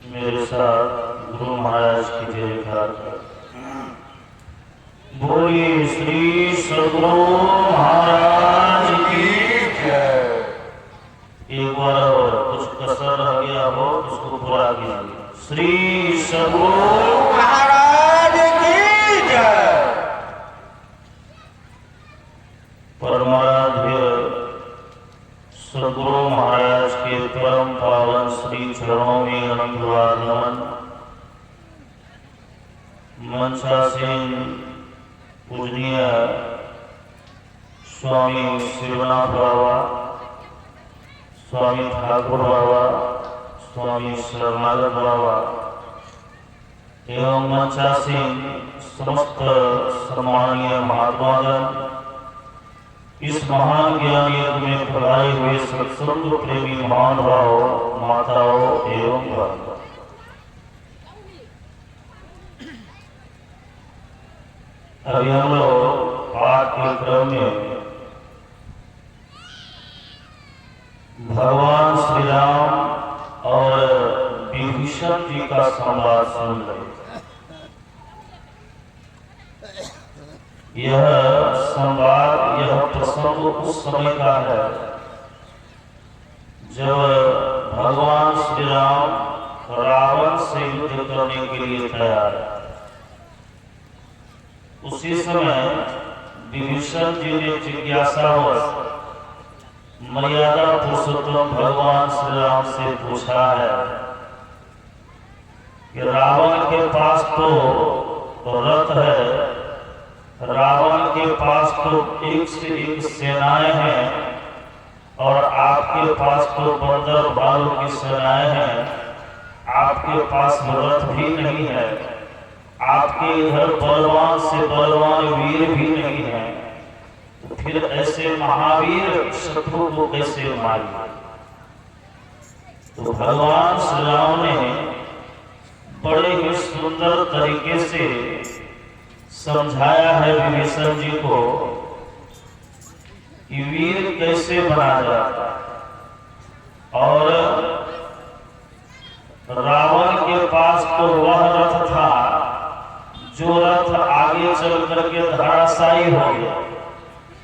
मेरे साथ गुरु महाराज की जयकार कर। बोलिए श्री सद्गुरु महाराज की जय। एक बार और कुछ कसर रह गया हो उसको पूरा कीजिए। श्री सद्गुरु महाराज की जय। परमाराध्य सद्गुरु महाराज के परम पावन श्री चरणों में अनंत बार नमन। मंचासीन पूजनीय स्वामी शिवनाथ बाबा, स्वामी ठाकुर बाबा, स्वामी शरणागत बाबा एवं मंचासीन समस्त सम्माननीय महात्मागण, इस महान ज्ञान यज्ञ में पधारे हुए सत्संग प्रेमी महानुभाव, माताओं एवं बहनों, अभी हम लोग पाठ के क्रम में भगवान श्री राम और विभीषण जी का संवाद सुन रहे। यह संवाद, यह प्रसंग उस समय का है जब भगवान श्री राम रावण से युद्ध करने के लिए तैयार है। उसी समय विभीषण जी ने जिज्ञासावश मर्यादा पुरुषोत्तम भगवान श्री राम से पूछा है कि रावण के पास तो रथ है, रावण के पास तो एक से एक सेनाएं हैं और आपके पास तो बंदर बालों की सेनाएं हैं, आपके पास रथ भी नहीं है, आपके इधर बलवान से बलवान वीर भी नहीं है, तो फिर ऐसे महावीर शत्रु को कैसे मारिए? तो भगवान श्री राम ने बड़े ही सुंदर तरीके से समझाया है विभीषण जी को कि वीर कैसे बना जाता। और रावण के पास तो वह रथ था जो रथ आगे चल करके धराशायी हो गया,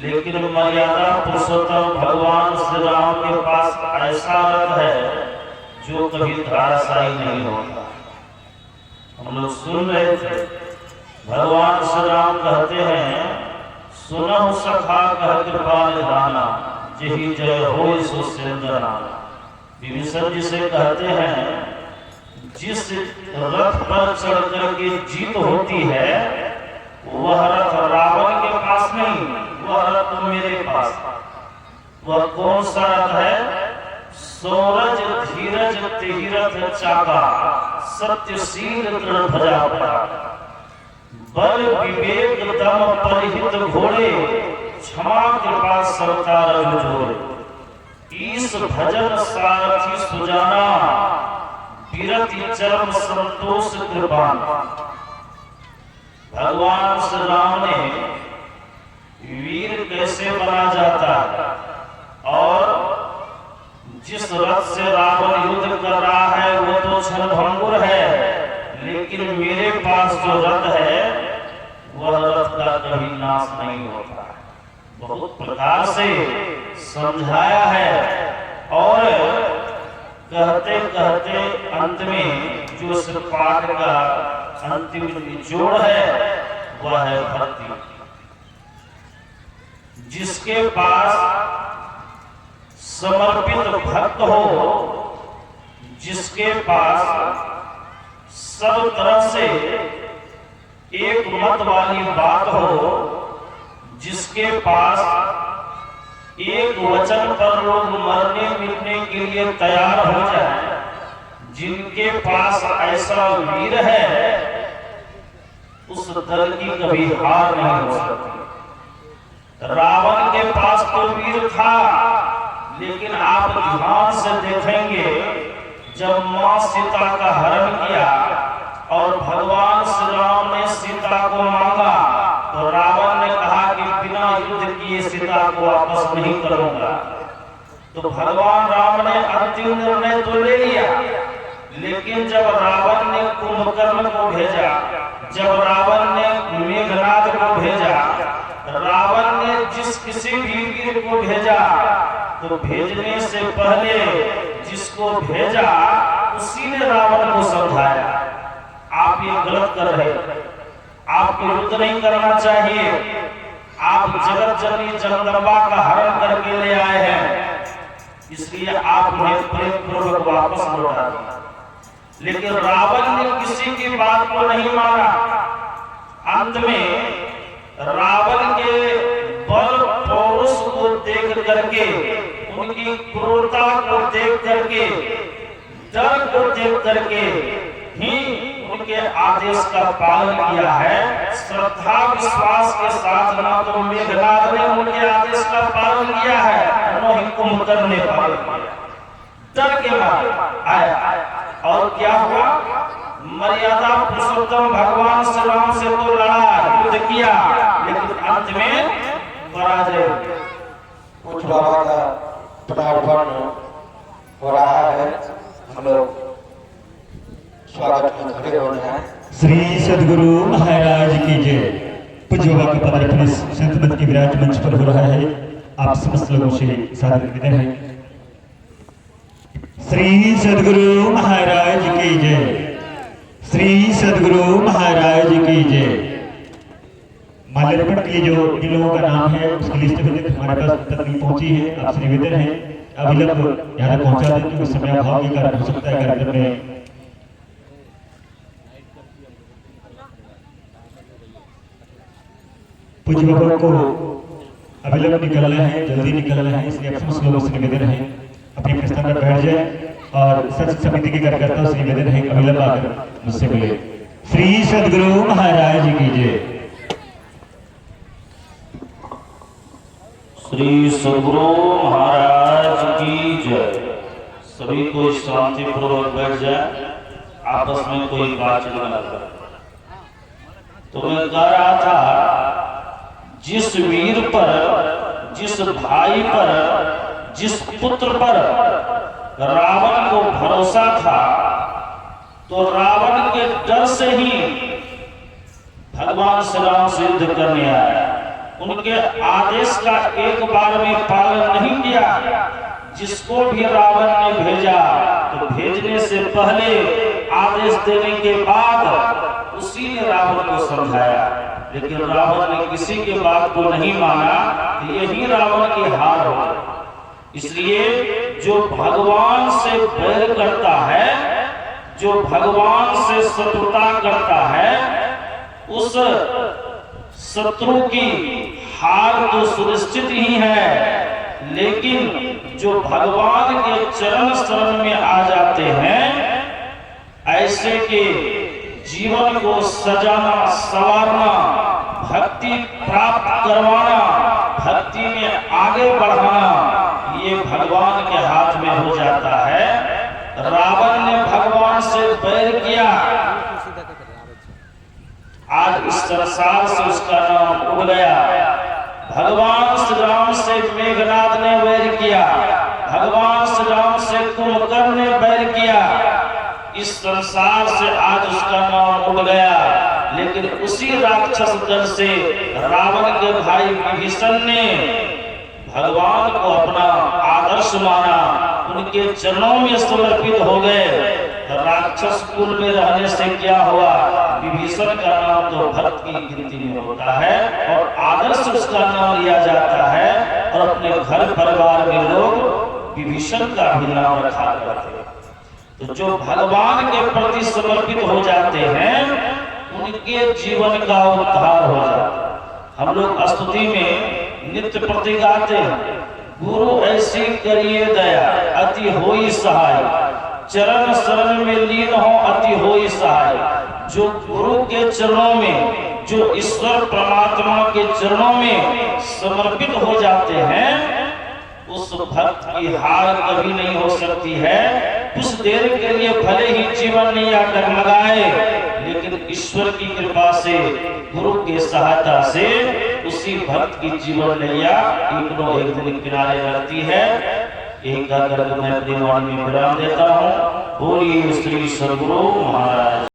लेकिन मर्यादा पुरुषोत्तम भगवान श्री राम के पास ऐसा रथ है जो कभी धराशायी नहीं होता। हम लोग सुन रहे थे, भगवान श्री राम कहते हैं, सुनहु सखा कह कृपा निधाना, जही जय होय सो सिंदना। विभीषण जी से कहते हैं, जिस रथ पर चढ़ करके जीत होती है वह रथ रावण के पास नहीं, वह रथ मेरे पास। वह कौन सा रथ है? सौरज धीरज तीरथ चाका, सत्यशील दृढ़ भजा पड़ा, बल विवेक दम परिहित घोड़े, क्षमा कृपा सरकार जोड़े। ईश भजन सारथी सुजाना, विरति चरम संतोष कृपान। भगवान श्री राम ने वीर कैसे बना जाता है और जिस रथ से रावण युद्ध कर रहा है वो तो क्षणभंगुर है, लेकिन मेरे पास जो रथ है वह रथ का कभी नाश नहीं होता। बहुत प्रकार से समझाया है और कहते कहते अंत में जो इस पाठ का अंतिम निचोड़ है वह है भक्ति। जिसके पास समर्पित भक्त हो, जिसके पास सब तरह से एक मत वाली बात हो, जिसके पास एक वचन पर लोग मरने मिटने के लिए तैयार हो जाए, जिनके पास ऐसा वीर है, उस दल की कभी हार नहीं हो सकती। रावण के पास तो वीर था, लेकिन आप ध्यान से देखेंगे जब मां सीता का हरण किया और भगवान श्री राम ने सीता को मांगा तो रावण ने कहा कि बिना युद्ध किए सीता को वापस नहीं करूंगा। तो भगवान राम ने अंतिम निर्णय तो ले लिया, लेकिन जब रावण ने कुंभकर्ण को भेजा, जब रावण ने मेघनाद को भेजा, रावण ने जिस किसी भी वीर को भेजा तो भेजने से पहले जिसको भेजा उसी ने रावण को समझाया, आप ये गलत कर रहे, आपको युद्ध नहीं करना चाहिए, आप जगत जननी जगदम्बा का हरण करके ले आए हैं, इसलिए आप उन्हें प्रेम पूर्वक वापस लौटा दिया। लेकिन रावण ने किसी की बात को नहीं माना। अंत में रावण के बल पौरुष को देख करके, उनकी क्रूरता को देख करके, डर को देख करके ही उनके आदेश का पालन किया है। श्रद्धा विश्वास के साथ ना तो मेघनाद ने उनके आदेश का पालन किया है, न ही कुंभकर्ण ने पालन किया। डर के मारे आया और क्या हुआ, मर्यादा पुरुषोत्तम भगवान श्री राम से तो लड़ा, युद्ध किया, लेकिन अंत में पराजय। कुछ बाबा का पटार्पण हो रहा है, हम लोग स्वागत में खड़े हो रहे हैं। श्री सद्गुरु महाराज की जय। पूज्य बाबा के पदार्पण संत मंच के विराज मंच पर हो रहा है, आप समस्त लोगों से सादर निवेदन है। श्री सद्गुरु महाराज की जय। श्री सद्गुरु महाराज की जय। माल्यार्पण के लिए जो जिन लोगों का नाम है उसकी लिस्ट भी हमारे पास तक नहीं पहुंची है, आपसे निवेदन है अविलंब यहाँ तक पहुंचा दें, क्योंकि समय अभाव के कारण हो सकता है कार्यक्रम में पूज्य बाबा को अविलंब निकलना है, जल्दी निकलना है, इसलिए आप समस्त लोगों से निवेदन है अपने अपने स्थान पर बैठ जाए और सच समिति के कार्यकर्ताओं से निवेदन है अविलंब आकर मुझसे मिले। श्री सद्गुरु महाराज की जय। श्री सद्गुरु महाराज की जय। सभी को शांति पूर्वक बैठ जाए, आपस में कोई बातचीत न करे। तो मैं कह रहा था, जिस वीर पर, जिस भाई पर, जिस पुत्र पर रावण को भरोसा था, तो रावण के डर से ही भगवान श्री राम से युद्ध करने आया। उनके आदेश का एक बार भी पालन नहीं किया। जिसको भी रावण ने भेजा तो भेजने से पहले, आदेश देने के बाद उसी ने रावण को समझाया, लेकिन रावण ने किसी के बात को नहीं माना। यही रावण की हार हो। इसलिए जो भगवान से बैर करता है, जो भगवान से शत्रुता करता है, उस शत्रु की हार तो सुनिश्चित ही है। लेकिन जो भगवान के चरण शरण में आ जाते हैं, ऐसे के जीवन को सजाना, संवारना, भक्ति प्राप्त करवाना, भक्ति में आगे बढ़ाना, ये भगवान के हाथ में हो जाता है। रावण ने भगवान से बैर किया, आज इस संसार से उसका नाम उड़ गया। भगवान श्री राम से मेघनाद ने बैर किया, भगवान श्री राम से कुंभकर्ण ने बैर किया, इस संसार से आज उसका नाम उड़ गया। लेकिन उसी राक्षस दल से रावण के भाई विभीषण ने भगवान को अपना आदर्श माना, उनके चरणों में समर्पित हो गए। राक्षस कुल में रहने से क्या हुआ, विभीषण का नाम तो भक्त की गिनती में होता है और आदर्श उसका नाम लिया जाता है, और अपने घर परिवार में लोग विभीषण का भी नाम रखा करते हैं। तो जो भगवान के प्रति समर्पित हो जाते हैं, उनके जीवन का उद्धार हो जाता है। हम लोग स्तुति में नित्य प्रति गाते हैं, गुरु ऐसी करिए दया, अति होई सहाय, चरण शरण में लीन हो, अति होई सहाय। जो गुरु के चरणों में, जो ईश्वर परमात्मा के चरणों में समर्पित हो जाते हैं, उस भक्त की हार कभी नहीं हो सकती है। कुछ देर के लिए भले ही जीवन नैया डगमगाए, लेकिन ईश्वर की कृपा से, गुरु की सहायता से उसी भक्त की जीवन नैया एक दिन किनारे रहती है। एक मैं अपनी वाणी में विराम देता हूँ। बोलिए श्री सद्गुरु महाराज।